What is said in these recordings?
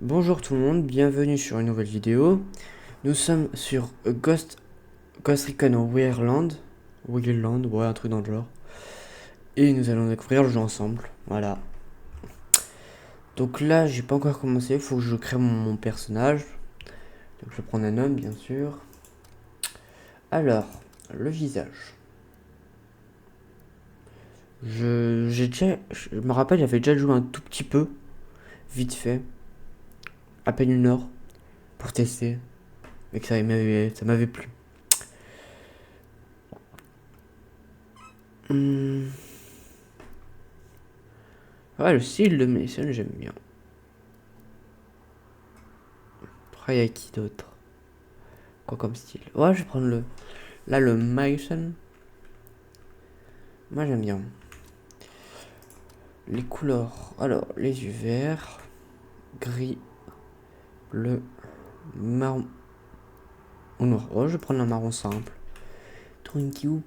Bonjour tout le monde, bienvenue sur une nouvelle vidéo. Nous sommes sur Ghost Recon Wildland, ouais, un truc dans le genre. Et nous allons découvrir le jeu ensemble, voilà. Donc là, j'ai pas encore commencé, faut que je crée mon personnage. Donc je vais prendre un homme, bien sûr. Alors, le visage. Je me rappelle, j'avais déjà joué un tout petit peu, vite fait, à peine une heure, pour tester, et que ça m'avait plu. Hum, Ouais, le style de Mason, j'aime bien. Après, il y a qui d'autre? Quoi comme style? Ouais, je vais prendre le. Là, le Mason. Moi, j'aime bien. Les couleurs. Alors, les yeux verts, gris, bleu, marron ou noir. Oh, je vais prendre un marron simple. Twinkie.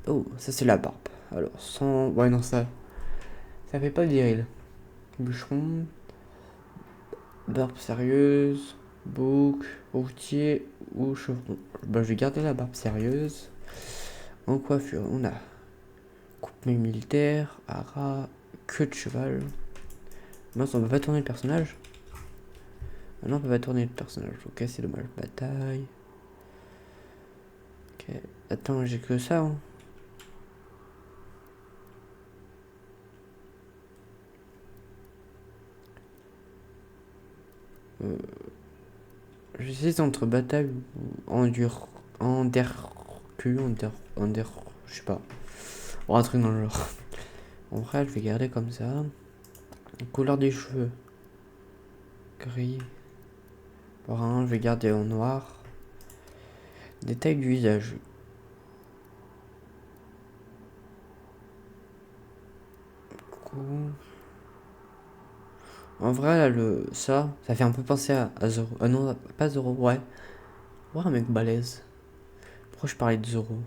Oh, ça, c'est la barbe. Alors, sans. Ouais, non, ça. Ça fait pas viril. Bûcheron, barbe sérieuse, bouc, routier ou chevron. Bah, je vais garder la barbe sérieuse. En coiffure, on a coupe militaire, hara, queue de cheval. Mince, on peut pas tourner le personnage. Ah non, on peut pas tourner le personnage. Ok, c'est dommage. Bataille. Ok. Attends, j'ai que ça. Hein. Euh, J'hésite entre bataille ou Ender, je sais pas. Ou un truc dans le genre. En vrai, je vais garder comme ça. Couleur des cheveux. Gris. Brun, je vais garder en noir. Détail du visage. Cou. En vrai, là, ça fait un peu penser à Zoro. Ah non, pas Zoro, ouais. Ouais, un mec balèze. Pourquoi je parlais de Zoro?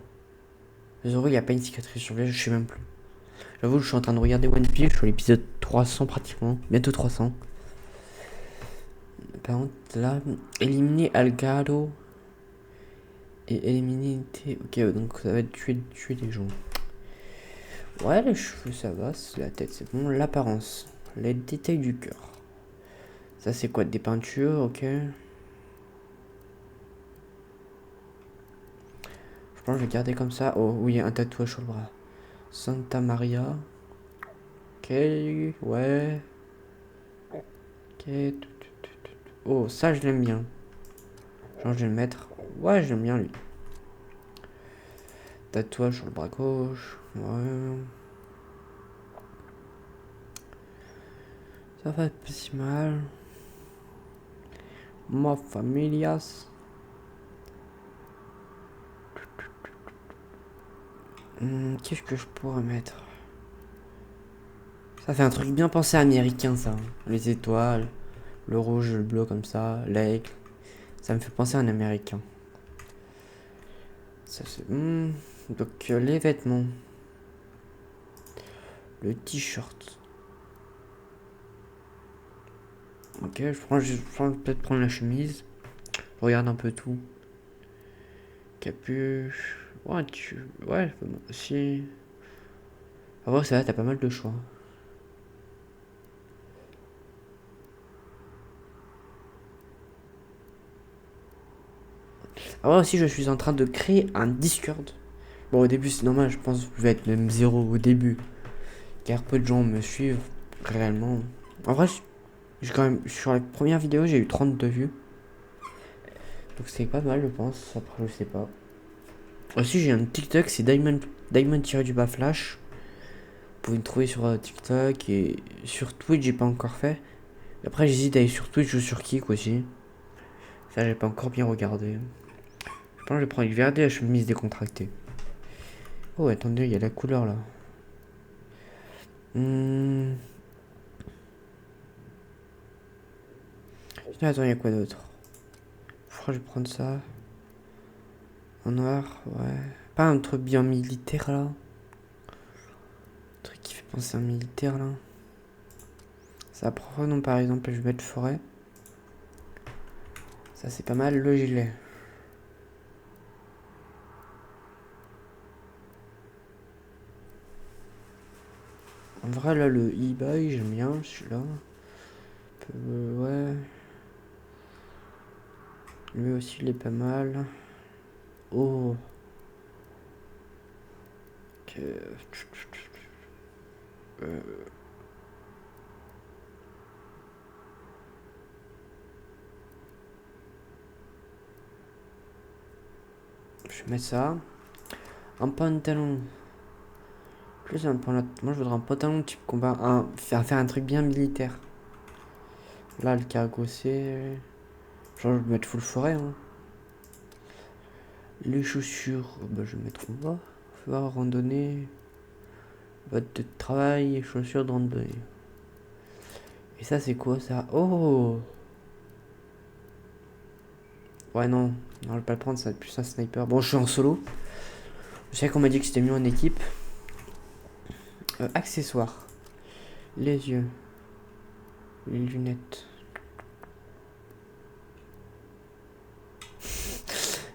Zoro, il n'y a pas une cicatrice sur lui, je sais même plus. J'avoue, je suis en train de regarder One Piece, je suis à l'épisode 300 pratiquement, bientôt 300. Par contre, là, éliminer Algado et éliminer Ok, donc ça va être tuer des gens. Ouais, les cheveux, ça va, la tête, c'est bon. L'apparence, les détails du cœur. Ça, c'est quoi? Des peintures, ok. Je pense que je vais garder comme ça. Oh, oui, un tatouage sur le bras. Santa Maria. Ok, ouais. Ok. Oh, ça, je l'aime bien. Genre, je vais le mettre. Ouais, j'aime bien lui. Tatouage sur le bras gauche. Ouais. Ça va être pas si mal. Ma familias. Qu'est-ce que je pourrais mettre? Ça fait un truc bien pensé américain, ça. Les étoiles, le rouge, le bleu comme ça, l'aigle. Ça me fait penser à un américain. Ça c'est. Donc, les vêtements. Le t-shirt. Ok, je prends peut-être prendre la chemise. Je regarde un peu tout. Capuche. Ouais, ouais, si. Ah ouais, ça va, t'as pas mal de choix. Ah ouais, aussi, je suis en train de créer un Discord. Bon, au début, c'est normal, je pense que je vais être même zéro au début. Car peu de gens me suivent réellement. En vrai, quand même, sur la première vidéo, j'ai eu 32 vues. Donc c'est pas mal, je pense. Après, je sais pas. Aussi, j'ai un TikTok, c'est Diamond Flash. Vous pouvez me trouver sur TikTok et sur Twitch, j'ai pas encore fait. Après, j'hésite à aller sur Twitch ou sur Kik aussi. Ça, j'ai pas encore bien regardé. Je pense que je vais prendre une verre à chemise décontractée. Oh, attendez, il y a la couleur là. Hmm. Attends, il y a quoi d'autre? Je crois que je vais prendre ça. En noir, ouais. Pas un truc bien militaire là. Un truc qui fait penser à un militaire là. Ça, prenons par exemple, je vais mettre forêt. Ça c'est pas mal le gilet. En vrai là le e-buy j'aime bien celui-là. Ouais. Lui aussi il est pas mal. Oh. Que... Je vais mettre ça. Un pantalon. Plus un pantalon. Moi je voudrais un pantalon type combat. Faire un truc bien militaire. Là le cargossé. Genre je vais mettre full forêt. Hein. Les chaussures. Bah, je vais mettre en bas. Faire randonnée. Bottes de travail et chaussures de randonnée. Et ça c'est quoi ça? Oh. Ouais non. Non je vais pas le prendre, ça va être plus un sniper. Bon je suis en solo. Je sais qu'on m'a dit que c'était mieux en équipe. Accessoires. Les yeux. Les lunettes.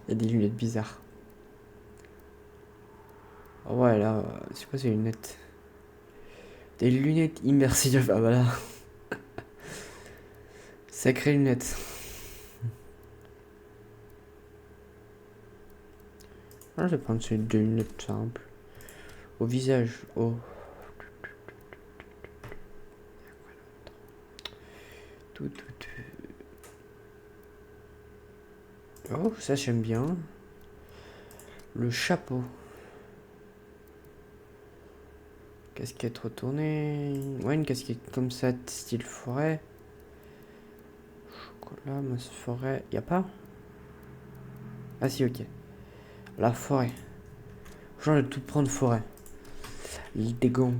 Il y a des lunettes bizarres. Oh ouais là, c'est quoi ces lunettes? Des lunettes immersives, ah voilà. Sacrées lunettes. Ah, je vais prendre ces deux lunettes simples. Au visage, oh. Tout. Oh, ça j'aime bien. Le chapeau. Casquette retournée. Ouais, une casquette comme ça, style forêt. Chocolat, masse forêt. Y a pas? Ah si, ok. La forêt. Genre de tout prendre forêt. Des gants.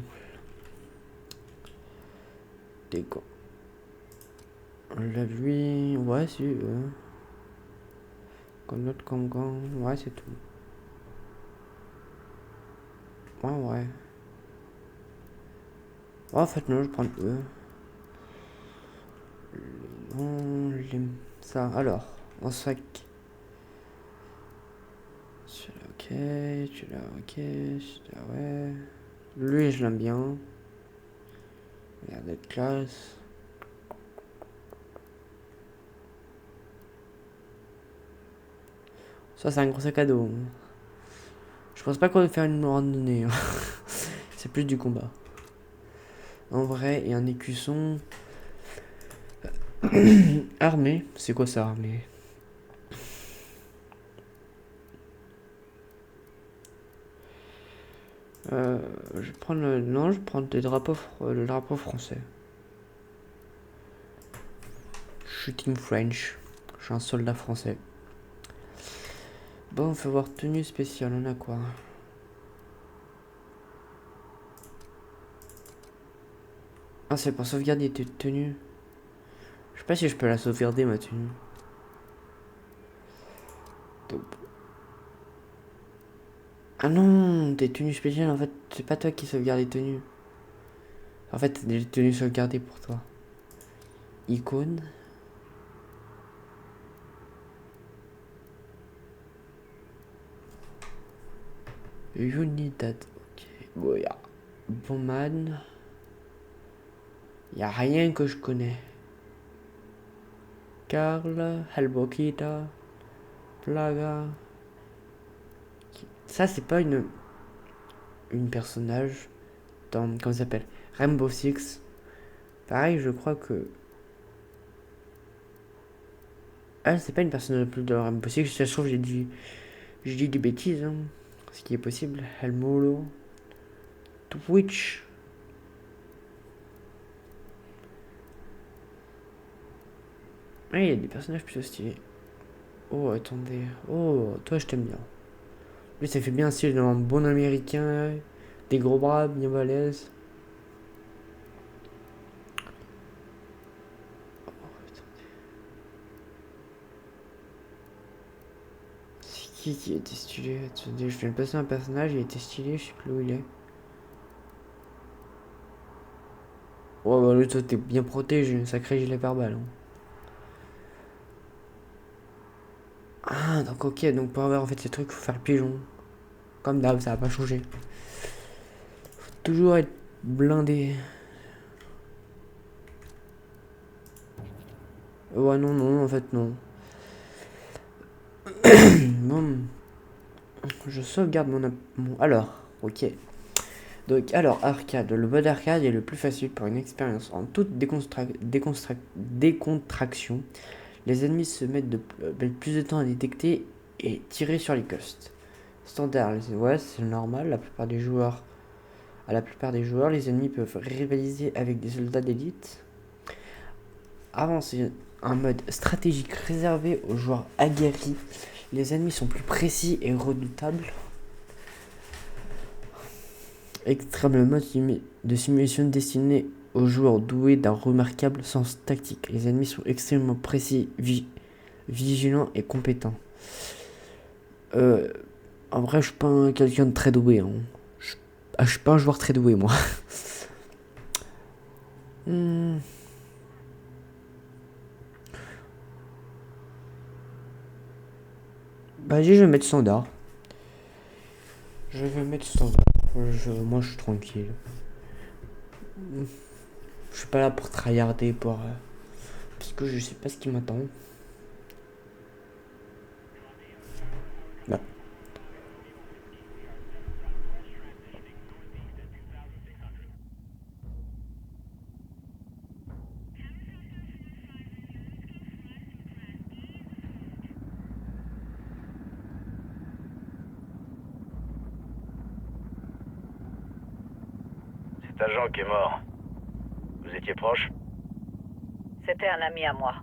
Des gants. La lui. Ouais, si. Comme l'autre comme gants. Ouais, c'est tout. Ouais. Oh, en fait, non, je prends eux. Non, ça. Alors, en sac. Celui-là, ok. Celui-là, ok. Celui-là, ouais. Lui, je l'aime bien. Il a l'air d'être classe. Ça, c'est un gros sac à dos. Je pense pas qu'on va faire une randonnée. Hein. C'est plus du combat. En vrai, et un écusson. Armé. C'est quoi ça, armé? Je vais prendre le... Non, je vais prendre le drapeau français. Shooting French. Je suis un soldat français. Bon, on fait voir tenue spéciale. On a quoi? Ah, c'est pour sauvegarder tes tenues. Je sais pas si je peux la sauvegarder, ma tenue. Donc... Ah non, tes tenues spéciales, en fait, c'est pas toi qui sauvegarde les tenues. En fait, c'est des tenues sauvegardées pour toi. Icône. Unidad. Ok. Bon, y'a Bonman. Y'a rien que je connais. Karl, Halbokita, Plaga. Ça, c'est pas une personnage dans. Comment ça s'appelle? Rainbow Six. Pareil, je crois que. Ah, c'est pas une personnage plus de Rainbow Six. Ça se trouve, j'ai dit des bêtises. Hein. Ce qui est possible. Helmolo. Twitch. Ah, il y a des personnages plutôt stylés. Oh, attendez. Oh, toi, je t'aime bien. Lui, ça fait bien style d'un bon américain. Des gros bras bien balèzes. C'est qui était stylé? Attendez, je viens de passer un personnage, il était stylé, je sais plus où il est. Oh, bah lui, toi, t'es bien protégé, un sacré gilet pare-balles. Hein. Ah, donc ok, donc pour avoir en fait ces trucs, faut faire le pigeon. Comme d'hab, ça va pas changer. Faut toujours être blindé. Ouais, non, non, en fait, non. Bon, je sauvegarde Alors, ok. Donc, alors, arcade. Le mode arcade est le plus facile pour une expérience en toute décontraction. Les ennemis mettent plus de temps à détecter et tirer sur les costs. Standard, ouais, c'est normal. À la plupart des joueurs, les ennemis peuvent rivaliser avec des soldats d'élite. Avancé, un mode stratégique réservé aux joueurs aguerris. Les ennemis sont plus précis et redoutables. Extrême, le mode de simulation destiné aux joueurs doués d'un remarquable sens tactique. Les ennemis sont extrêmement précis, vigilants et compétents. En vrai, je suis pas quelqu'un de très doué. Hein. Je suis pas un joueur très doué, moi. Bah, je vais mettre standard. Moi, je suis tranquille. Je suis pas là pour tryharder, parce que je sais pas ce qui m'attend. Bah. Cet agent qui est mort, vous étiez proche? C'était un ami à moi.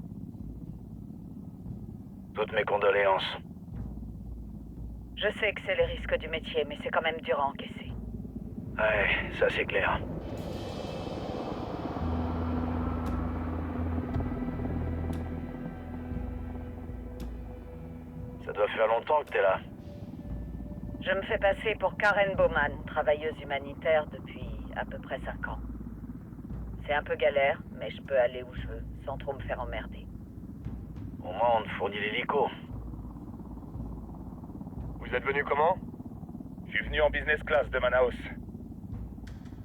Toutes mes condoléances. Je sais que c'est les risques du métier, mais c'est quand même dur à encaisser. Ouais, ça c'est clair. Ça doit faire longtemps que t'es là. Je me fais passer pour Karen Bowman, travailleuse humanitaire depuis à peu près 5 ans. C'est un peu galère, mais je peux aller où je veux, sans trop me faire emmerder. Au moins on te fournit l'hélico. Vous êtes venu comment? Je suis venu en business class de Manaus.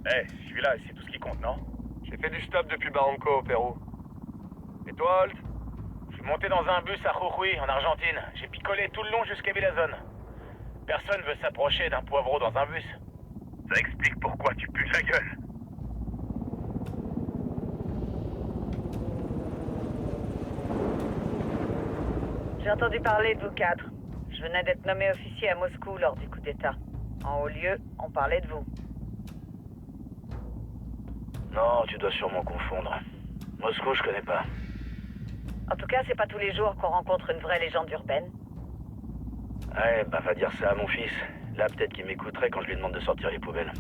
Je suis là et c'est tout ce qui compte, non? J'ai fait du stop depuis Barranco au Pérou. Et toi, Holt? Je suis monté dans un bus à Jujuy, en Argentine. J'ai picolé tout le long jusqu'à Villazone. Personne veut s'approcher d'un poivreau dans un bus. Ça explique pourquoi tu pues la gueule. J'ai entendu parler de vous 4. Je venais d'être nommé officier à Moscou lors du coup d'État. En haut lieu, on parlait de vous. Non, tu dois sûrement confondre. Moscou, je connais pas. En tout cas, c'est pas tous les jours qu'on rencontre une vraie légende urbaine. Ouais, bah va dire ça à mon fils. Là, peut-être qu'il m'écouterait quand je lui demande de sortir les poubelles.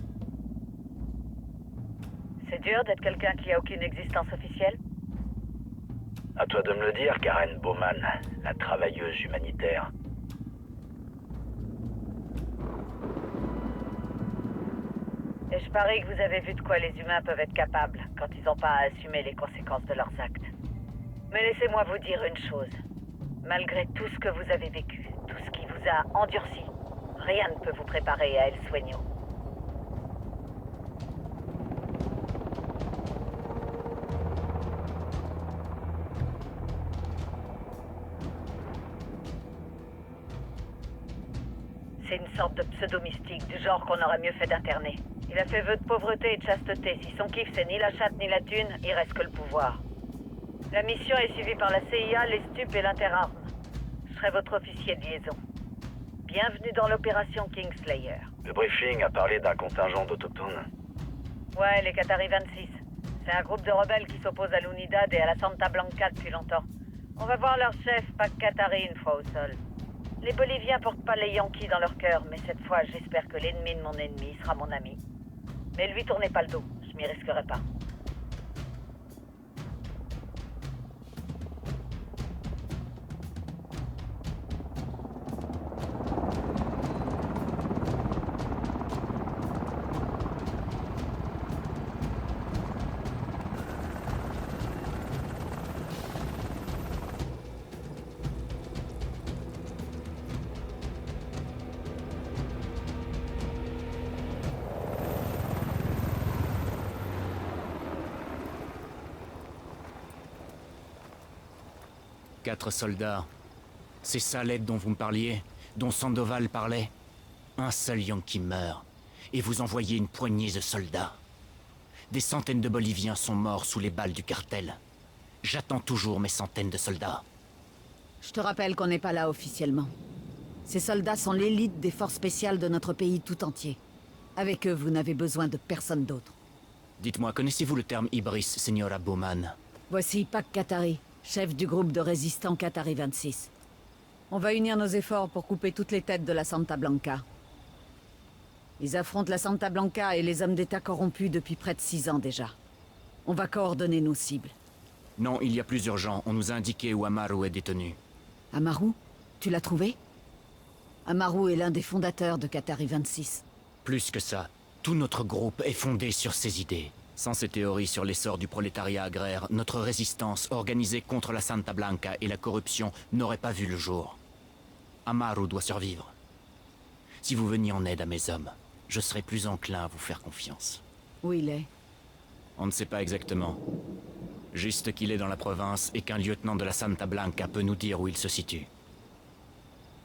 C'est dur d'être quelqu'un qui a aucune existence officielle? À toi de me le dire, Karen Bowman, la travailleuse humanitaire. Et je parie que vous avez vu de quoi les humains peuvent être capables quand ils n'ont pas à assumer les conséquences de leurs actes. Mais laissez-moi vous dire une chose. Malgré tout ce que vous avez vécu, tout ce qui vous a endurci, rien ne peut vous préparer à El Sueño. C'est une sorte de pseudo-mystique, du genre qu'on aurait mieux fait d'interner. Il a fait vœu de pauvreté et de chasteté. Si son kiff c'est ni la chatte ni la thune, il reste que le pouvoir. La mission est suivie par la CIA, les stupes et l'Interarme. Je serai votre officier de liaison. Bienvenue dans l'opération Kingslayer. Le briefing a parlé d'un contingent d'autochtones. Ouais, les Qataris 26. C'est un groupe de rebelles qui s'oppose à l'Unidad et à la Santa Blanca depuis longtemps. On va voir leur chef, Pac Katari, une fois au sol. Les Boliviens portent pas les Yankees dans leur cœur, mais cette fois, j'espère que l'ennemi de mon ennemi sera mon ami. Mais lui, tournez pas le dos, je m'y risquerai pas. 4 soldats. C'est ça l'aide dont vous me parliez, dont Sandoval parlait. Un seul Yankee meurt, et vous envoyez une poignée de soldats. Des centaines de Boliviens sont morts sous les balles du cartel. J'attends toujours mes centaines de soldats. Je te rappelle qu'on n'est pas là officiellement. Ces soldats sont l'élite des forces spéciales de notre pays tout entier. Avec eux, vous n'avez besoin de personne d'autre. Dites-moi, connaissez-vous le terme Ibris, Señora Bowman? Voici Pac Katari, chef du groupe de résistants Katari 26. On va unir nos efforts pour couper toutes les têtes de la Santa Blanca. Ils affrontent la Santa Blanca et les hommes d'État corrompus depuis près de 6 ans déjà. On va coordonner nos cibles. Non, il y a plus urgent. On nous a indiqué où Amaru est détenu. Amaru? Tu l'as trouvé? Amaru est l'un des fondateurs de Katari 26. Plus que ça, tout notre groupe est fondé sur ces idées. Sans ces théories sur l'essor du prolétariat agraire, notre résistance organisée contre la Santa Blanca et la corruption n'aurait pas vu le jour. Amaru doit survivre. Si vous veniez en aide à mes hommes, je serais plus enclin à vous faire confiance. Où il est? On ne sait pas exactement. Juste qu'il est dans la province et qu'un lieutenant de la Santa Blanca peut nous dire où il se situe.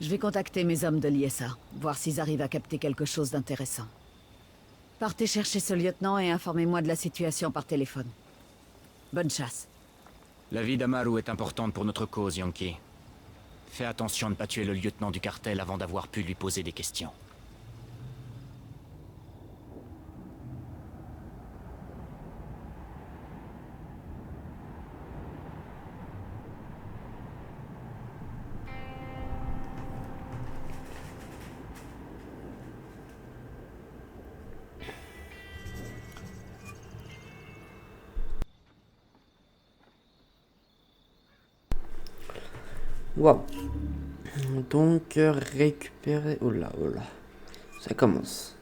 Je vais contacter mes hommes de l'ISA, voir s'ils arrivent à capter quelque chose d'intéressant. Partez chercher ce lieutenant et informez-moi de la situation par téléphone. Bonne chasse. La vie d'Amaru est importante pour notre cause, Yankee. Fais attention à ne pas tuer le lieutenant du cartel avant d'avoir pu lui poser des questions. Wow. Donc, récupérer... Oh là, oh là. Ça commence.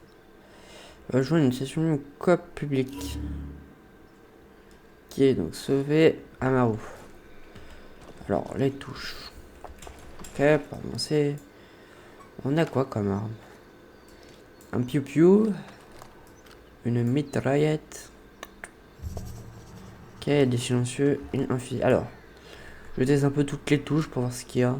Rejoindre une session coop publique. Qui est donc sauver Amaru. Alors, les touches. Ok, pour commencer. On a quoi comme arme? Un piou-piou. Une mitraillette. Ok, des silencieux. Un fusil. Alors, je teste un peu toutes les touches pour voir ce qu'il y a.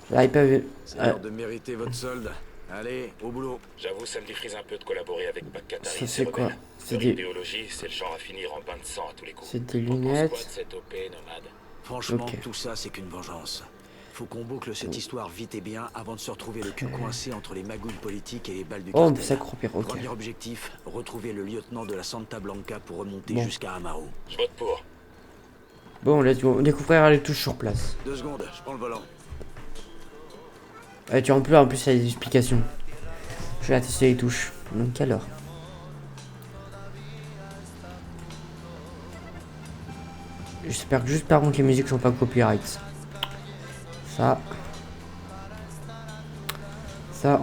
J'arrive pas à ver. C'est l'heure de mériter votre solde. Allez, au boulot. J'avoue, ça me défrise un peu de collaborer avec Pac Katari. Ça c'est quoi? C'est Leur des... idéologie, c'est le genre à finir en bain de sang à tous les coups. C'est des T'en penses lunettes. quoi de cette OP, nomade? Franchement, Ok. tout ça, c'est qu'une vengeance. Faut qu'on boucle cette histoire vite et bien avant de se retrouver le cul coincé entre les magouilles politiques et les balles du Oh, on cartel. peut s'accroupir, ok. Premier objectif, retrouver le lieutenant de la Santa Blanca pour remonter Bon. jusqu'à Amaru. Je vote pour. Bon, let's go. On découvrira les touches sur place. 2 secondes, je prends le volant. Tu en plus, il y a des explications. Je vais tester les touches. Donc alors. J'espère que juste par contre les musiques sont pas copyright. Ça,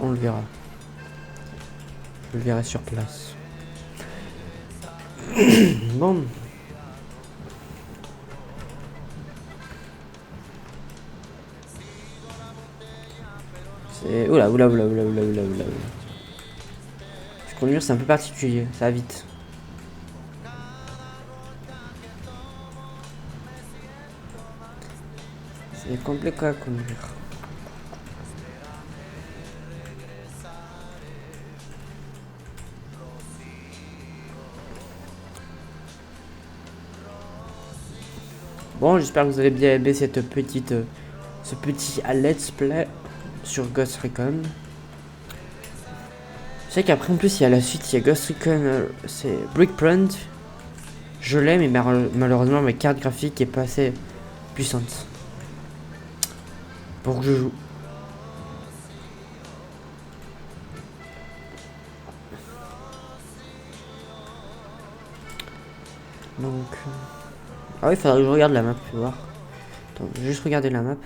on le verra. Je le verrai sur place. Bon. C'est... Oula. Ce conduire c'est un peu particulier, ça va vite. C'est compliqué à conduire. Bon, j'espère que vous avez bien aimé cette petite, ce petit let's play sur Ghost Recon. Je sais qu'après en plus il y a la suite, il y a Ghost Recon, c'est Breakpoint. Je l'ai mais malheureusement ma carte graphique est pas assez puissante pour que je joue. Donc... Ah oui, il faudrait que je regarde la map, pour voir. Attends, je vais juste regarder la map.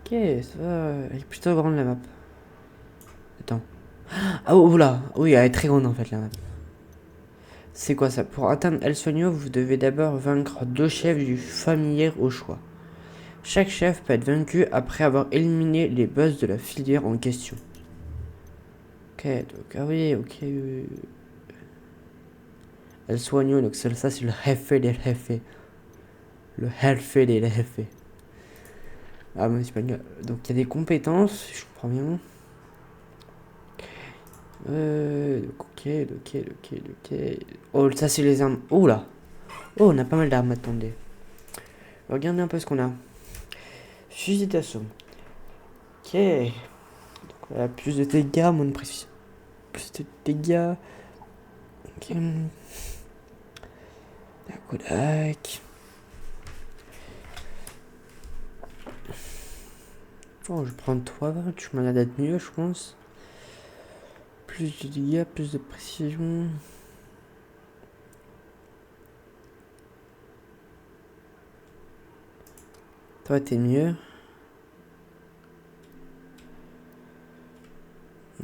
Ok, ça va, elle est plutôt grande la map. Attends. Ah oh là, oui, elle est très grande en fait la map. C'est quoi ça? Pour atteindre El Sueño, vous devez d'abord vaincre 2 chefs du familier au choix. Chaque chef peut être vaincu après avoir éliminé les boss de la filière en question. Ok, donc, ah oui, ok. El sueño, donc ça c'est le jefe del jefe. Le jefe del jefe. Ah, mon espagnol. Donc il y a des compétences, si je comprends bien. Ok. Oh, ça c'est les armes. Oh là. Oh, on a pas mal d'armes, attendez. Regardez un peu ce qu'on a. Fusil d'assaut. Ok. Donc, voilà, plus de dégâts, moins de précision. Plus de dégâts. Ok. La Kodak. Oh, je prends toi, tu m'as l'air d'être mieux, je pense. Plus de dégâts, plus de précision. Toi, t'es mieux.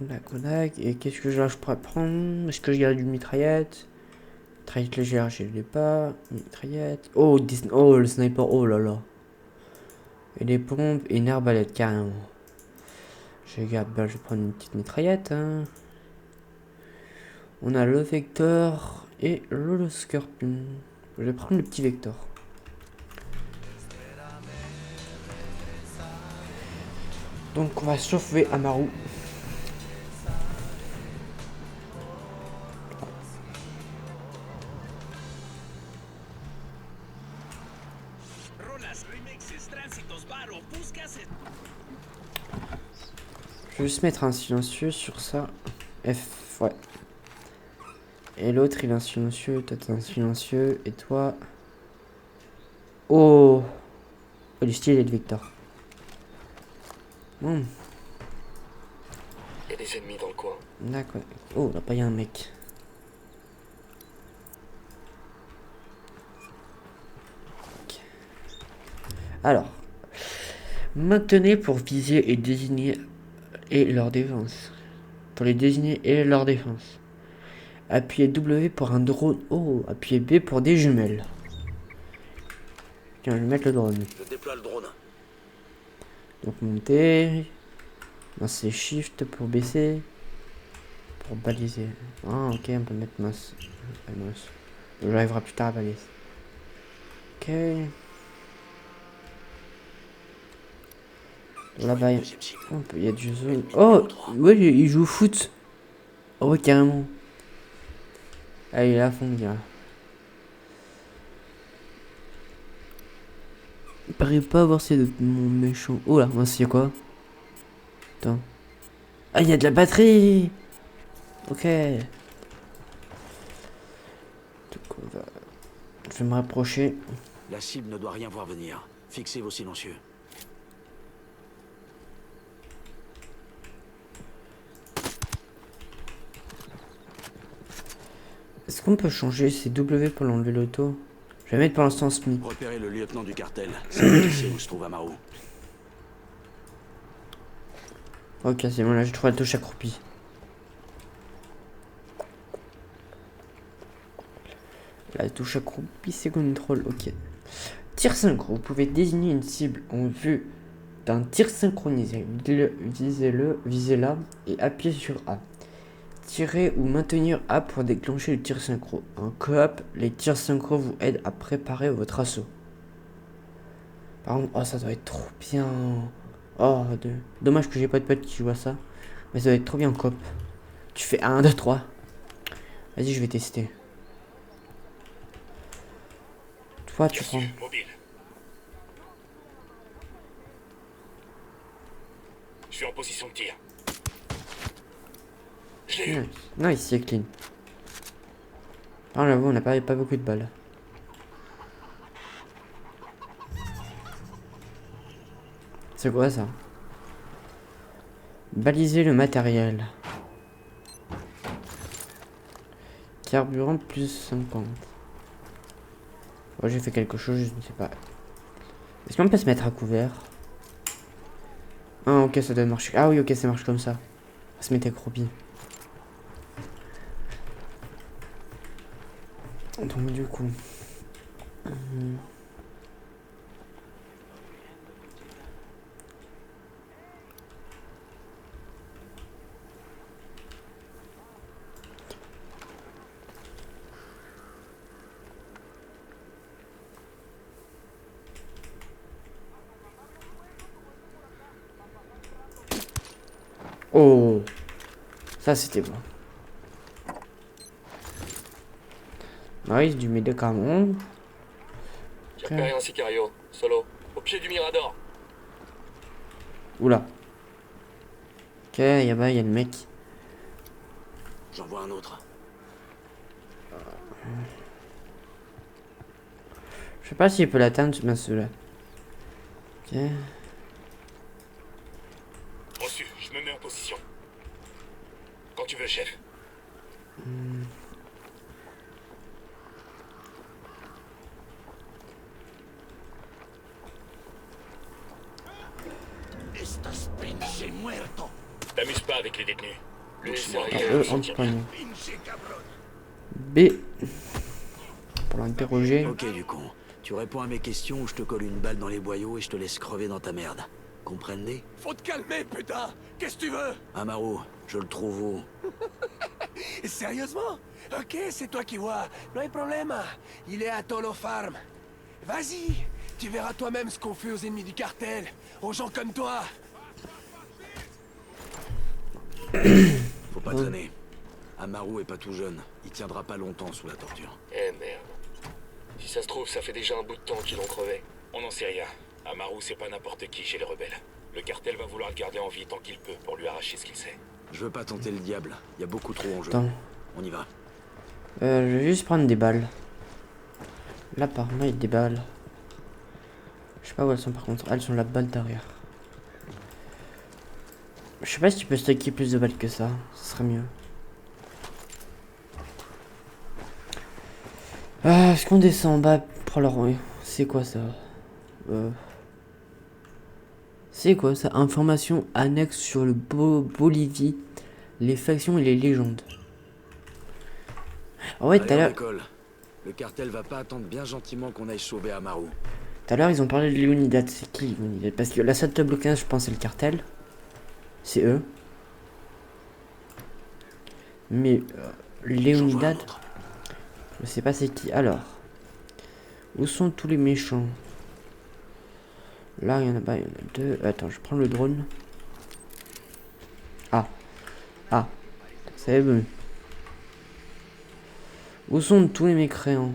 La Kodak. Et qu'est-ce que je pourrais prendre? Est-ce que je garde du mitraillette? Mitraillette légère, je l'ai pas. Mitraillette. Oh, oh, le sniper, oh là là. Et des pompes et une arbalète, carrément. Je garde, bah, je vais prendre une petite mitraillette. Hein. On a le vecteur et le scorpion. Je vais prendre le petit vecteur. Donc on va sauver Amaru. Je vais juste mettre un silencieux sur ça. F, ouais. Et l'autre il est un silencieux, toi t'es un silencieux, et toi... Oh, oh du style et de Victor. Il y a des ennemis dans le coin. D'accord. Oh, là-bas il y a un mec. Okay. Alors, maintenez pour viser et désigner et leur défense. Pour les désigner et leur défense. Appuyez W pour un drone. Oh, appuyez B pour des jumelles. Tiens, je vais mettre le drone. Je déploie le drone. Donc monter. Non, c'est Shift pour baisser. Pour baliser. Ah, ok, on peut mettre mouse. J'arriverai plus tard à baliser. Ok. Là-bas, il y a du zone. Oh, ouais, il joue au foot. Oh, ouais, carrément. Ah, il est à fond, le gars. Il paraît pas avoir ces mon méchant. Oh là, moi, c'est quoi? Attends. Ah, il y a de la batterie. Ok. Donc, je vais me rapprocher. La cible ne doit rien voir venir. Fixez vos silencieux. Est-ce qu'on peut changer ces W pour l'enlever l'auto? Je vais mettre pour l'instant Smith. Repérez le lieutenant du cartel. C'est lui qui sait où se trouve Amaru. Ok, c'est bon, là j'ai trouvé la touche accroupie. La touche accroupie, c'est contrôle, ok. Tir synchro, vous pouvez désigner une cible en vue d'un tir synchronisé. Visez-la et appuyez sur A. Tirez ou maintenir A pour déclencher le tir synchro. En coop, les tirs synchro vous aident à préparer votre assaut. Par contre, oh, ça doit être trop bien. Oh, dommage que j'ai pas de pote qui joue à ça. Mais ça doit être trop bien en coop. Tu fais 1, 2, 3. Vas-y, je vais tester. Toi, tu prends. Mobile. Je suis en position de tir. Je l'ai eu. Nice, c'est clean. Ah, j'avoue, on n'a pas beaucoup de balles. C'est quoi ça? Baliser le matériel. Carburant plus 50. Oh, j'ai fait quelque chose, je ne sais pas. Est-ce qu'on peut se mettre à couvert? Ah, ok, ça doit marcher. Ah oui, ok, ça marche comme ça. On va se mettre accroupi. Donc, du coup. Oh, ça c'était bon. Nice, du médicament. J'ai repéré un Sicario, solo, au pied du Mirador. Oula. Ok, il y a le mec. J'en vois un autre. Je sais pas s'il peut l'atteindre, celui-là. Ok. Reçu, je me mets en position. Quand tu veux, chef. T'amuses pas avec les détenus. Lui, c'est En premier. B. Pour l'interroger. Ok, du con. Tu réponds à mes questions ou je te colle une balle dans les boyaux et je te laisse crever dans ta merde. Comprenez? Faut te calmer, putain! Qu'est-ce que tu veux? Amaru, je le trouve où? Sérieusement? Ok, c'est toi qui vois. No hay problema. Il est à Tolo Farm. Vas-y, tu verras toi-même ce qu'on fait aux ennemis du cartel, aux gens comme toi. Faut pas traîner. Amaru est pas tout jeune. Il tiendra pas longtemps sous la torture. Eh merde. Si ça se trouve, ça fait déjà un bout de temps qu'ils l'ont crevé. On n'en sait rien. Amaru, c'est pas n'importe qui chez les rebelles. Le cartel va vouloir le garder en vie tant qu'il peut pour lui arracher ce qu'il sait. Je veux pas tenter le diable. Il y a beaucoup trop en jeu. Attends. On y va. Je vais juste prendre des balles. Là, apparemment, il y a des balles. Je sais pas où elles sont par contre. Elles sont là-bas derrière. Je sais pas si tu peux stocker plus de balles que ça. Ce serait mieux. Est-ce qu'on descend en bas pour leur... C'est quoi ça? C'est quoi ça? Information annexe sur le Bolivie, les factions et les légendes. Ah ouais, tout à l'heure... Le cartel va pas attendre bien gentiment qu'on aille sauver Amaru. Tout à l'heure, ils ont parlé de Leonidas. C'est qui Leonidas? Parce que la salle de blocage, je pense, c'est le cartel. C'est eux. Mais Leonidas, je sais pas c'est qui. Alors, où sont tous les méchants? Là, il y en a pas, il y en a deux. Attends, je prends le drone. Ah. Ah. C'est bon. Où sont tous les mécréants?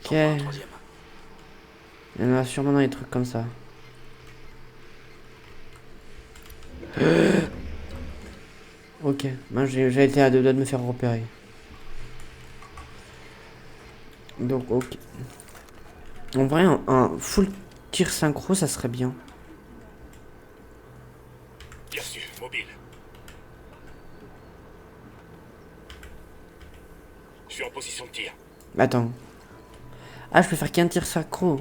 Ok. Il y en a sûrement dans les trucs comme ça. Ok. Moi j'ai été à deux doigts de me faire repérer. Donc ok. En vrai un full tir synchro ça serait bien. Bien sûr, mobile. Je suis en position de tir. Attends. Ah je peux faire qu'un tir synchro.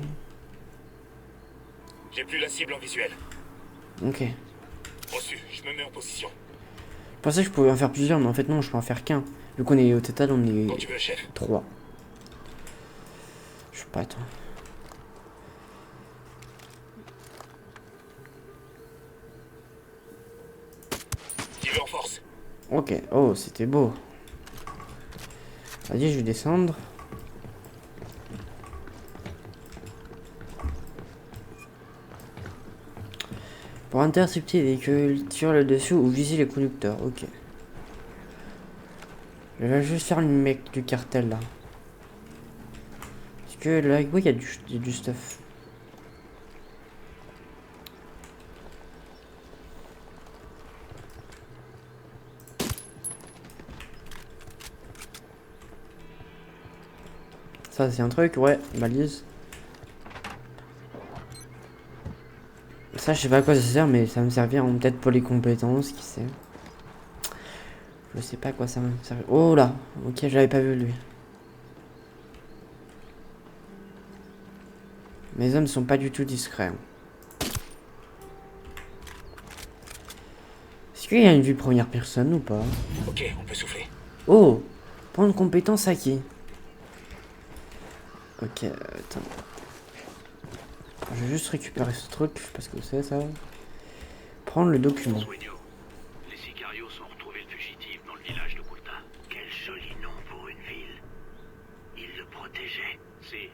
J'ai plus la cible en visuel. Ok. Reçu, je me mets en position. Je pensais que je pouvais en faire plusieurs mais en fait non je peux en faire qu'un. Vu qu'on est au total on est Quand tu veux, chef. 3. Je sais pas attends. Dis-le en force. Ok, oh c'était beau. Vas-y je vais descendre. Pour intercepter les véhicules, tire le dessus ou viser les conducteurs, ok. Je vais juste faire le mec du cartel là. Parce que là, oui, il y a du stuff. Ça c'est un truc, ouais, balise. Ça je sais pas à quoi ça sert mais ça me servir peut-être pour les compétences, qui sait. Je sais pas à quoi ça me sert. Oh là, ok j'avais pas vu lui. Mes hommes sont pas du tout discrets. Est-ce qu'il y a une vue première personne ou pas? Ok, on peut souffler. Oh, point de compétence acquis. Ok, attends. Je vais juste récupérer ce truc, parce que c'est ça. Prendre le document. Les Sicarios ont retrouvé le fugitif dans le village de Kulta. Quel joli nom pour une ville. Ils le protégeaient. Si,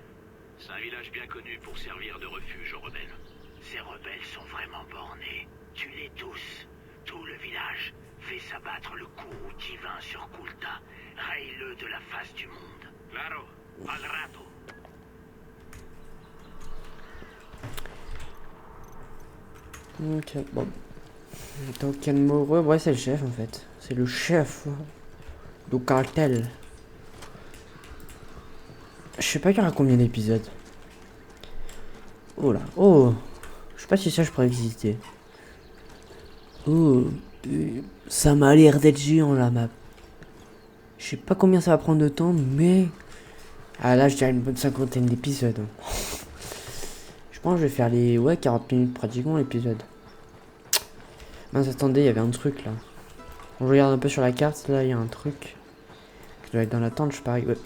c'est un village bien connu. venu pour servir de refuge aux rebelles. Ces rebelles sont vraiment bornés. Tue-les tous. Tout le village. Fais s'abattre le courroux divin sur Kulta. Raye-le de la face du monde. Claro. Al rato. Ok, bon. Token Moreau, ouais, c'est le chef en fait. C'est le chef du cartel. Je sais pas qu'il y aura combien d'épisodes. Oh là, oh. Je sais pas si ça je pourrais visiter. Oh, ça m'a l'air d'être géant la map. Je sais pas combien ça va prendre de temps, mais... Ah là, je dirais une bonne cinquantaine d'épisodes. Je pense que je vais faire les... Ouais, 40 minutes pratiquement l'épisode. Mince, attendez, il y avait un truc là. On regarde un peu sur la carte, là il y a un truc. Je dois être dans l'attente, je parie. Ouais.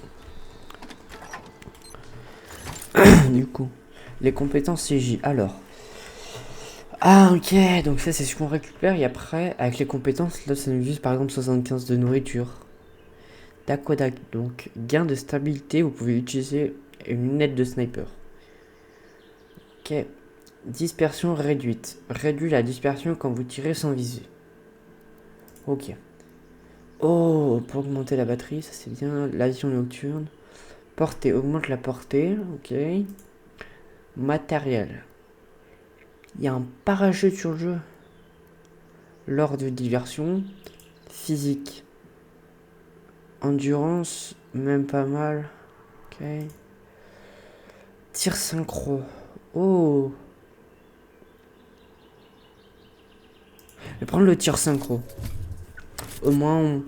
Du coup, les compétences CJ. Alors. Ah ok, donc ça c'est ce qu'on récupère et après, avec les compétences, là ça nous dit par exemple 75 de nourriture. Dakodak, donc gain de stabilité, vous pouvez utiliser une lunette de sniper. Ok. Dispersion réduite. Réduit la dispersion quand vous tirez sans viser. Ok. Oh, pour augmenter la batterie, ça c'est bien. La vision nocturne. Portée, augmente la portée. Ok. Matériel. Il y a un parachute sur le jeu. Lors de diversion. Physique. Endurance, même pas mal. Ok. Tir synchro. Oh. Je vais prendre le tir synchro. Au moins,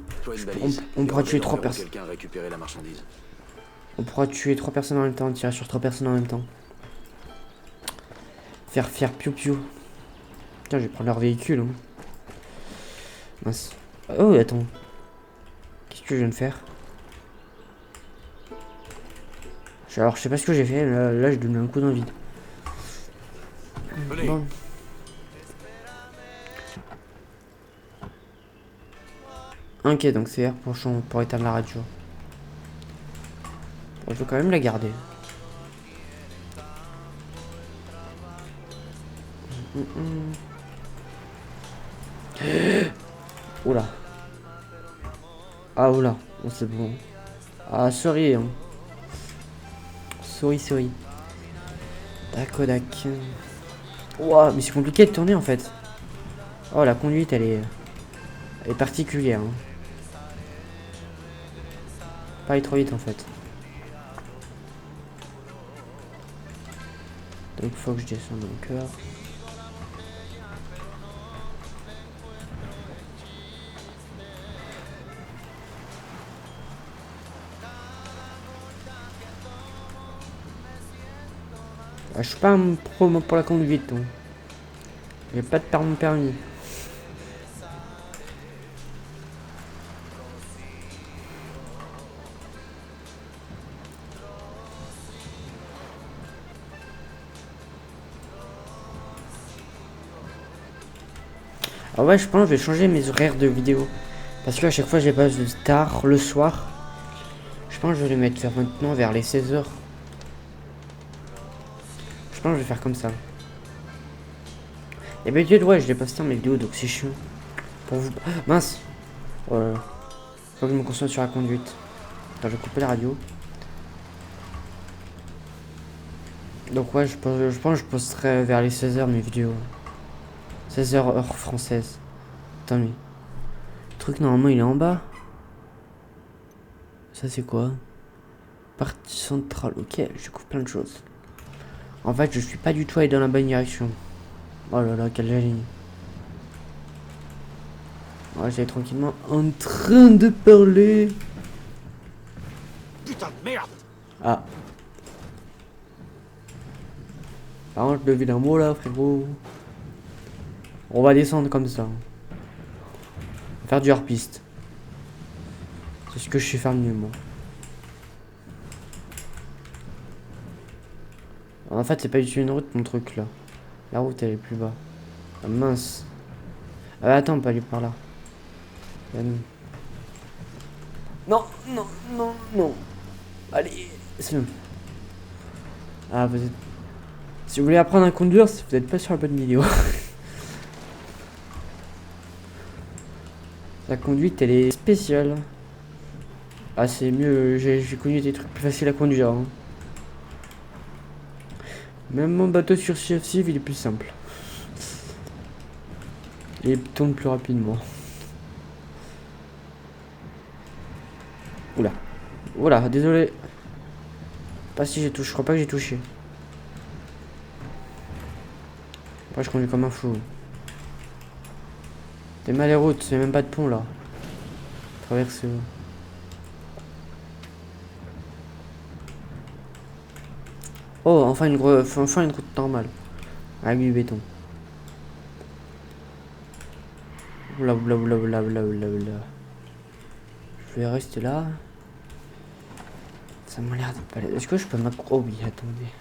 on pourra tuer 3 personnes. On pourra tuer 3 personnes en même temps, tirer sur 3 personnes en même temps. Faire piou piou. Tiens, je vais prendre leur véhicule. Hein. Mince. Oh, attends. Qu'est-ce que je viens de faire? Alors, je sais pas ce que j'ai fait. Là, je donne un coup dans le vide. Bon. Ok, donc c'est R pour éteindre la radio. Bon, je vais quand même la garder. Oula. Ah oula, bon, c'est bon. Ah sorry hein. Sorry. Dakodak. Ouah, mais c'est compliqué de tourner en fait. Oh la conduite elle est particulière. Hein. Pas aller trop vite en fait. Donc faut que je descende encore. Ah, je suis pas un pro pour la conduite. Hein. J'ai pas de permis. Ah ouais, je pense que je vais changer mes horaires de vidéo. Parce que à chaque fois, je les passe tard, le soir. Je pense que je vais les mettre vers maintenant, vers les 16h. Je pense que je vais faire comme ça. Et d'habitude, ouais, je les passe tard mes vidéos, donc c'est chiant. Pour vous... Mince. Oh là là. Faut que je me concentre sur la conduite. Attends, je vais couper la radio. Donc ouais, je pense que je posterai vers les 16h mes vidéos. 16h heure française. Attends, mais... Le truc, normalement, il est en bas. Ça, c'est quoi? Partie centrale. Ok, je découvre plein de choses. En fait, je suis pas du tout allé dans la bonne direction. Oh là là, quelle ligne. Ouais, j'étais tranquillement en train de parler. Putain de merde! Ah. Par contre, je devine un mot là, frérot. On va descendre comme ça. Faire du hors-piste. C'est ce que je sais faire mieux, moi. En fait, c'est pas du tout une route, mon truc là. La route, elle est plus bas. Ah, mince. Ah, attends, on peut aller par là. Non. Allez, c'est bon. Ah, vous êtes... Si vous voulez apprendre à conduire, vous n'êtes pas sur la bonne vidéo. La conduite, elle est spéciale. Ah, c'est mieux, j'ai connu des trucs plus faciles à conduire. Hein. Même mon bateau sur Sea of Thieves, il est plus simple. Il tourne plus rapidement. Oula. Oula, désolé. Pas si j'ai touché, je crois pas que j'ai touché. Après, je conduis comme un fou. T'es mal les routes, c'est même pas de pont là. Traverse. Oh, enfin une route normale. Avec du béton. Oula, oula, oula, oula, oula, oula, oula. Je vais rester là. Ça m'a l'air d'être pas... Est-ce que je peux m'accrocher? Oh oui, attendez.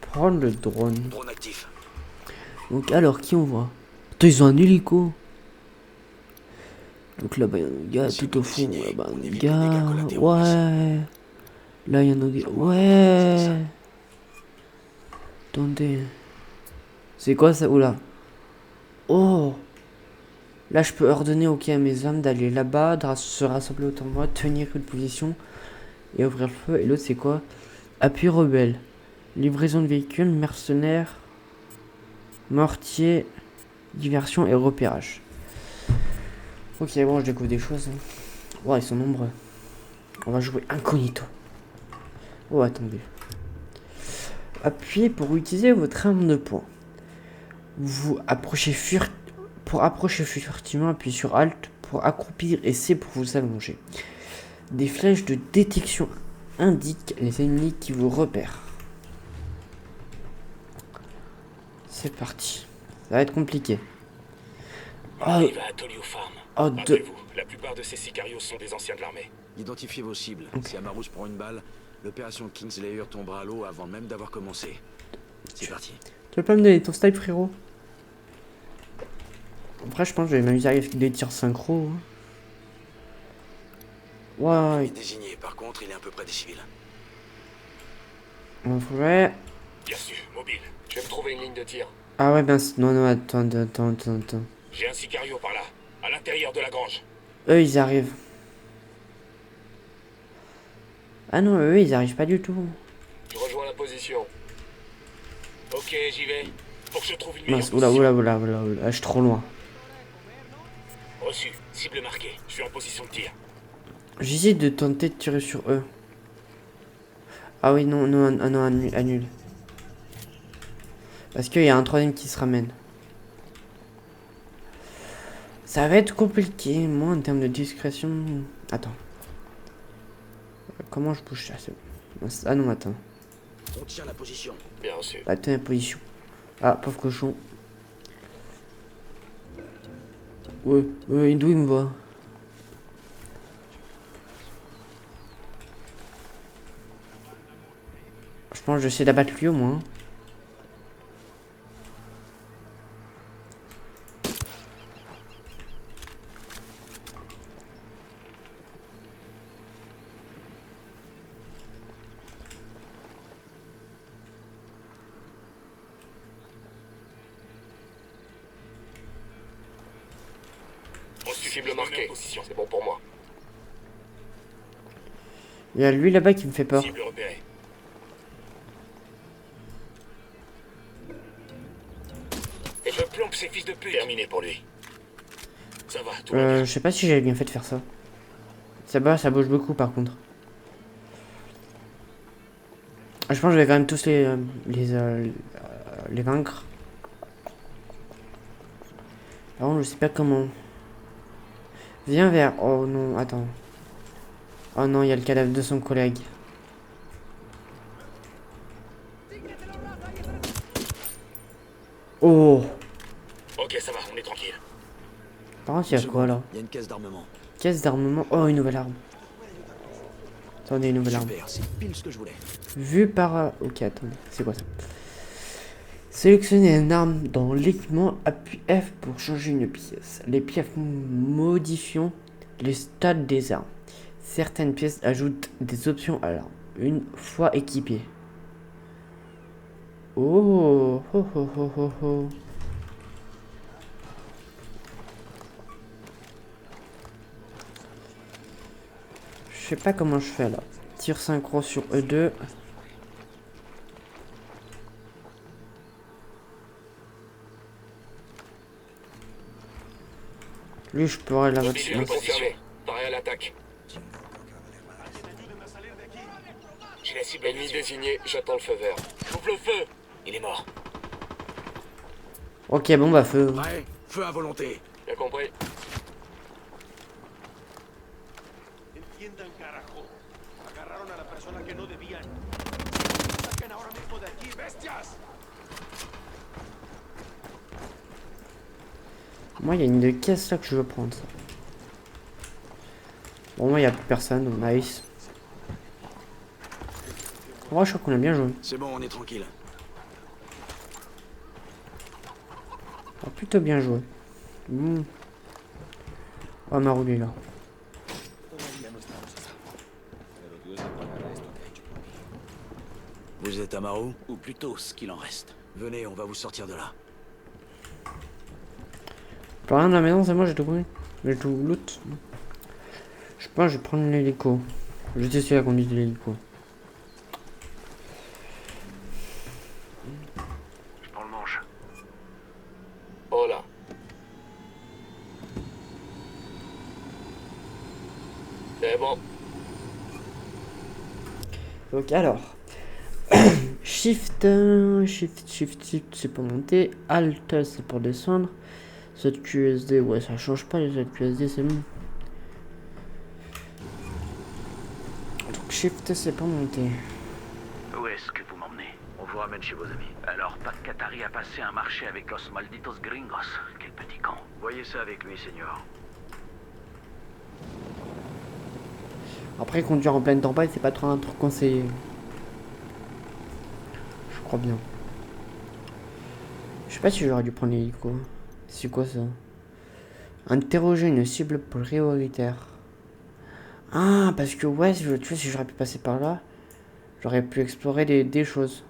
Prendre le drone. Drone actif. Donc alors, qui on voit? Attends, ils ont un hélico. Donc là-bas, il y a un gars tout au fond. Là-bas, un gars... Ouais. Là, il y a un gars... Ouais. Attendez. C'est quoi ça? Oula. Oh. Là, je peux ordonner à mes hommes d'aller là-bas, de se rassembler autour de moi, tenir une position et ouvrir le feu. Et l'autre, c'est quoi? Appui rebelle. Livraison de véhicules, mercenaires, mortier, diversion et repérage. Ok, bon, je découvre des choses. Oh, ils sont nombreux. On va jouer incognito. Oh, attendez. Appuyez pour utiliser votre arme de poing. Vous approchez furtivement, appuyez sur Alt pour accroupir et C pour vous allonger. Des flèches de détection indiquent les ennemis qui vous repèrent. C'est parti. Ça va être compliqué. On arrive à Atolio Farm. Rappelez-vous, la plupart de ces sicarios sont des anciens de l'armée. Identifiez vos cibles. Okay. Si Amarous prend une balle, l'opération Kingslayer tombera à l'eau avant même d'avoir commencé. C'est parti. Tu veux pas me donner ton style, frérot? Après, je pense que je vais m'amuser avec des tirs synchro. Hein. Ouais. Il est désigné, par contre, il est un peu près des civils. Ouais. Bien sûr, mobile. Je vais me trouver une ligne de tir. Ah ouais, ben non, attends. J'ai un sicario par là, à l'intérieur de la grange. Eux, ils arrivent. Ah non, eux, ils arrivent pas du tout. Je rejoins la position. Ok, j'y vais. Faut que je trouve une Mince, meilleure oula, je suis trop loin. Reçu, cible marquée. Je suis en position de tir. J'hésite de tenter de tirer sur eux. Ah oui, non, annule. Parce qu'il y a un troisième qui se ramène. Ça va être compliqué, moi, en termes de discrétion. Attends. Comment je bouge ça? Ah non, attends. On tient la position. Bien reçu. Attends la position. Ah, pauvre cochon. Ouais, d'où il me voit? Je pense que j'essaie d'abattre lui au moins. Cible marquée. C'est bon pour moi. Il y a lui là-bas qui me fait peur. Cible repérée. Et je plombe ces fils de pute. Terminé pour lui. Ça va, tout va bien. Je sais pas si j'avais bien fait de faire ça. Ça bouge beaucoup par contre. Je pense que je vais quand même tous les vaincre. Par contre, je sais pas comment. Viens vers... Oh non, attends. Oh non, il y a le cadavre de son collègue. Oh. Ok, ça va, on est tranquille. Par contre, il y a quoi là? Il y a une caisse d'armement. Caisse d'armement. Oh, une nouvelle arme. Attendez, une nouvelle arme. Super, c'est pile ce que je voulais. Vu par... Ok, attendez, c'est quoi ça? Sélectionnez une arme dans l'équipement, appuyez F pour changer une pièce. Les pièces modifiant les stades des armes. Certaines pièces ajoutent des options à l'arme, une fois équipée. Oh, oh, oh, oh, oh, oh. Je sais pas comment je fais là. Tir synchro sur E2. Lui, je pourrais la mettre. Mobile confirmé. Pareil à l'attaque. J'ai la cible ennemi désignée, j'attends le feu vert. J'ouvre le feu. Il est mort. Ok, bon bah feu. Ouais, feu à volonté. Bien compris. Entiendan, carajo. Agarraron a la persona que no debían. Saquen ahora mismo de aquí, bestias. Moi, il y a une caisse là que je veux prendre. Ça. Bon, moi, il n'y a plus personne, donc nice. Moi, je crois qu'on a bien joué. C'est bon, on est tranquille. On a plutôt bien joué. Oh, Maru, il est là. Vous êtes à Maru? Ou plutôt ce qu'il en reste. Venez, on va vous sortir de là. Plus rien de la maison, c'est moi, j'ai tout pris. J'ai tout loot. Je pense que je vais prendre l'hélico. Je vais tester la conduite de l'hélico. Je prends le manche. Oh là. C'est bon. Donc alors. Shift, c'est pour monter. Alt, c'est pour descendre. ZQSD, ouais, ça change pas les ZQSD, c'est bon. Donc Shift, c'est pour monter. Où est-ce que vous m'emmenez? On vous ramène chez vos amis. Alors, Pat Katari a passé un marché avec Los Malditos Gringos. Quel petit camp. Voyez ça avec lui, Seigneur. Après, conduire en pleine tempête, c'est pas trop un truc conseillé. Je crois bien. Je sais pas si j'aurais dû prendre l'hélico. C'est quoi ça? Interroger une cible prioritaire. Ah, parce que ouais, tu vois, si j'aurais pu passer par là, j'aurais pu explorer des choses.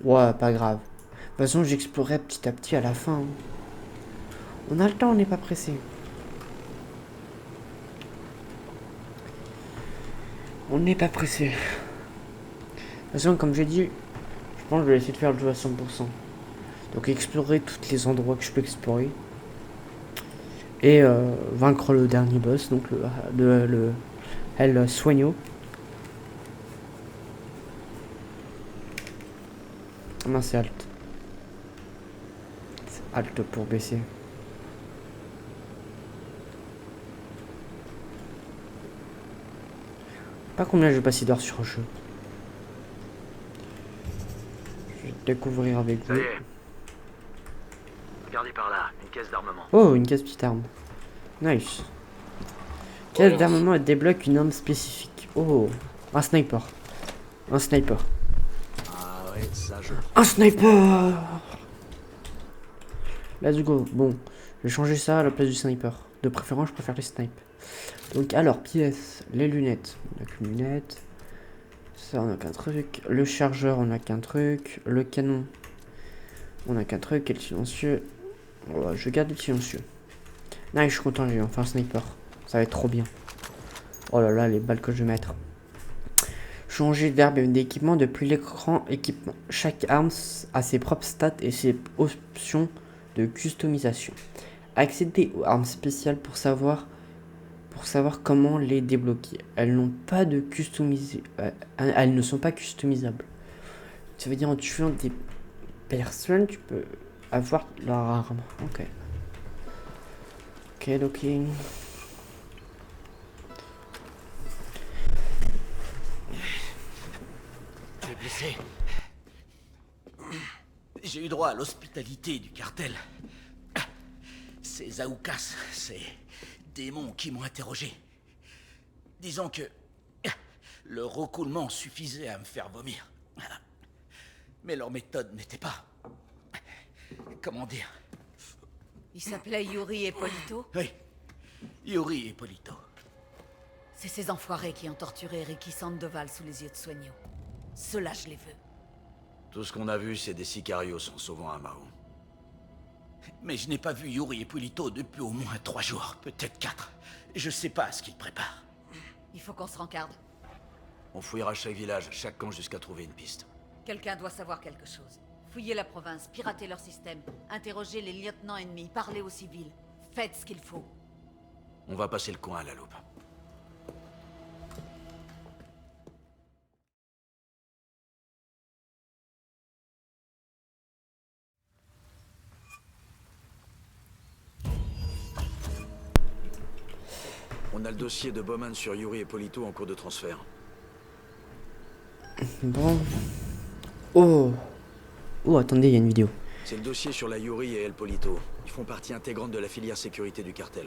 Ouais, pas grave. De toute façon, j'explorerai petit à petit à la fin. Hein. On a le temps, on n'est pas pressé. On n'est pas pressé. De toute façon, comme j'ai dit, je pense que je vais essayer de faire le jeu à 100%. Donc explorer tous les endroits que je peux explorer. Et vaincre le dernier boss, donc le El Sueño. Ah non, c'est Alt. C'est Alt pour baisser. Pas combien je vais passer d'heures sur le jeu. Je vais découvrir avec vous. Ça y est. Regardez par là, une caisse d'armement. Oh, une caisse petite arme. Nice. Caisse d'armement débloque une arme spécifique. Oh, un sniper. Un sniper. Ah ouais, ça je... Un sniper. Let's go. Bon, je vais changer ça à la place du sniper. De préférence, je préfère les snipes. Donc, alors, pièces. Les lunettes. On a qu'une lunette. Ça, on a qu'un truc. Le chargeur, on a qu'un truc. Le canon, on a qu'un truc. Et le silencieux. Ouais, je garde le silencieux. Nice, je suis content, j'ai enfin un sniper. Ça va être trop bien. Oh là là, les balles que je vais mettre. Changer d'arme et d'équipement depuis l'écran équipement. Chaque arme a ses propres stats et ses options de customisation. Accéder aux armes spéciales pour savoir comment les débloquer. Elles n'ont pas de customisé. Elles ne sont pas customisables. Ça veut dire en tuant des personnes, tu peux avoir leur arme. Ok. Ok, ok. Tu es blessé. J'ai eu droit à l'hospitalité du cartel. Ces Aoukas, ces démons qui m'ont interrogé. Disons que le recoulement suffisait à me faire vomir. Mais leur méthode n'était pas... Comment dire? Il s'appelait Yuri Ippolito? Oui, Yuri Ippolito. C'est ces enfoirés qui ont torturé Ricky Sandoval sous les yeux de Sueño. Ceux-là, je les veux. Tout ce qu'on a vu, c'est des sicarios en sauvant un Mao. Mais je n'ai pas vu Yuri et Polito depuis au moins 3 jours, peut-être 4. Je sais pas ce qu'ils préparent. Il faut qu'on se rencarde. On fouillera chaque village, chaque camp jusqu'à trouver une piste. Quelqu'un doit savoir quelque chose. Fouillez la province, piratez leur système, interrogez les lieutenants ennemis, parlez aux civils. Faites ce qu'il faut. On va passer le coin à la loupe. On a le dossier de Bowman sur Yuri et Polito en cours de transfert. Bon. Oh. Oh, attendez, il y a une vidéo. C'est le dossier sur la Yuri et El Polito. Ils font partie intégrante de la filière sécurité du cartel.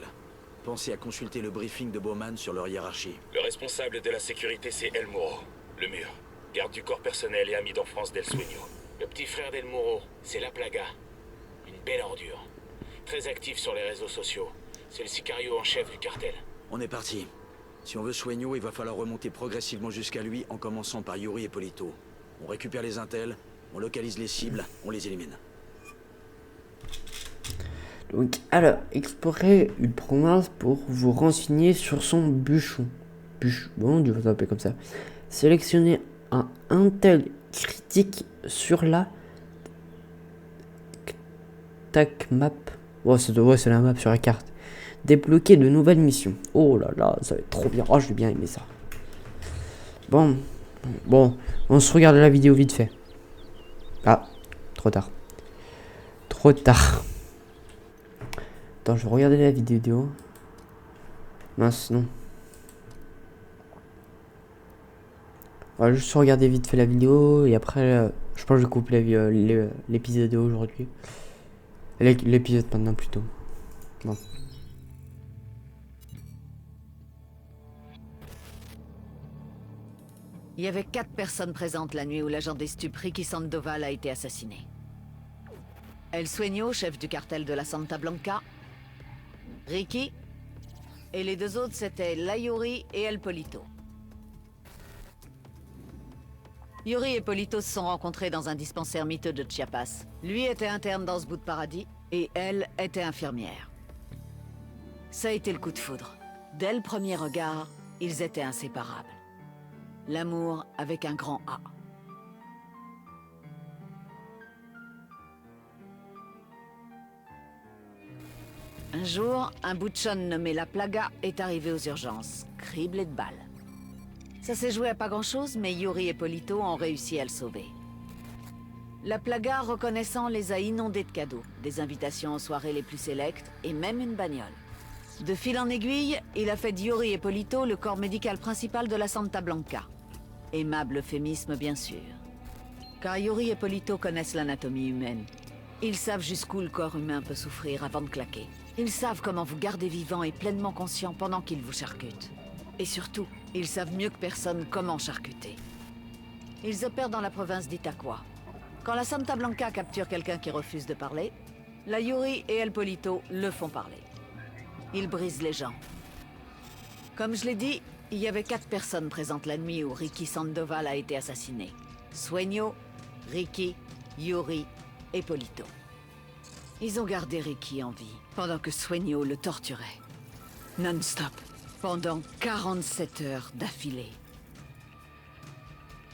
Pensez à consulter le briefing de Bowman sur leur hiérarchie. Le responsable de la sécurité, c'est El Muro, le mur. Garde du corps personnel et ami d'enfance d'El Sueño. Le petit frère d'El Muro, c'est La Plaga. Une belle ordure. Très actif sur les réseaux sociaux. C'est le sicario en chef du cartel. On est parti. Si on veut Sueño, il va falloir remonter progressivement jusqu'à lui en commençant par Yuri et Polito. On récupère les intels, on localise les cibles, on les élimine. Donc, alors, explorez une province pour vous renseigner sur son bûchon. Bon, je vais l'appeler comme ça. Sélectionnez un intel critique sur la tac map. Oh, c'est la map sur la carte. Débloquer de nouvelles missions. Oh là là, ça va être trop bien. Oh, je vais bien aimer ça. Bon, on se regarde la vidéo vite fait. Ah, trop tard. Trop tard. Attends, je vais regarder la vidéo. Mince, non. On va juste regarder vite fait la vidéo et après, je pense que je coupe l'épisode d'aujourd'hui. L'épisode maintenant plutôt. Bon. Il y avait 4 personnes présentes la nuit où l'agent des stupes Ricky Sandoval a été assassiné. El Sueño, chef du cartel de la Santa Blanca, Ricky, et les 2 autres c'était la Yuri et El Polito. Yuri et Polito se sont rencontrés dans un dispensaire miteux de Chiapas. Lui était interne dans ce bout de paradis, et elle était infirmière. Ça a été le coup de foudre. Dès le premier regard, ils étaient inséparables. L'amour avec un grand A. Un jour, un bouchon nommé La Plaga est arrivé aux urgences, criblé de balles. Ça s'est joué à pas grand-chose, mais Yuri et Polito ont réussi à le sauver. La Plaga, reconnaissant, les a inondés de cadeaux, des invitations aux soirées les plus sélectes et même une bagnole. De fil en aiguille, il a fait de Yuri et Polito le corps médical principal de la Santa Blanca. Aimable euphémisme, bien sûr. Car Yuri et Polito connaissent l'anatomie humaine. Ils savent jusqu'où le corps humain peut souffrir avant de claquer. Ils savent comment vous garder vivant et pleinement conscient pendant qu'ils vous charcutent. Et surtout, ils savent mieux que personne comment charcuter. Ils opèrent dans la province d'Itaqua. Quand la Santa Blanca capture quelqu'un qui refuse de parler, la Yuri et El Polito le font parler. Ils brisent les gens. Comme je l'ai dit, il y avait 4 personnes présentes la nuit où Ricky Sandoval a été assassiné. Sueño, Ricky, Yuri et Polito. Ils ont gardé Ricky en vie, pendant que Sueño le torturait. Non-stop, pendant 47 heures d'affilée.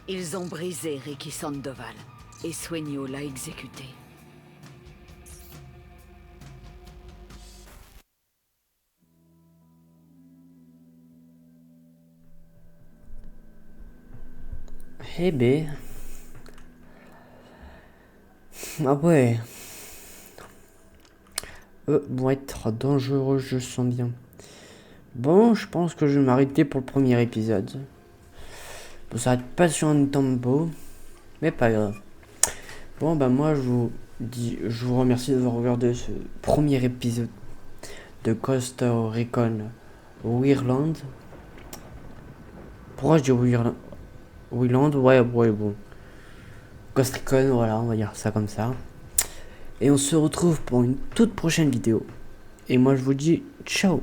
Ils ont brisé Ricky Sandoval, et Sueño l'a exécuté. Eh ben. Ah ouais. Vont être dangereux, je sens bien. Bon, je pense que je vais m'arrêter pour le premier épisode. Bon, ça s'arrête pas sur un tempo, mais pas grave. Bon, bah moi, je vous remercie d'avoir regardé ce premier épisode de Ghost Recon Wyrland. Pourquoi je dis Wyrland? Ouais, bon. Ghost Recon, voilà, on va dire ça comme ça. Et on se retrouve pour une toute prochaine vidéo. Et moi, je vous dis ciao.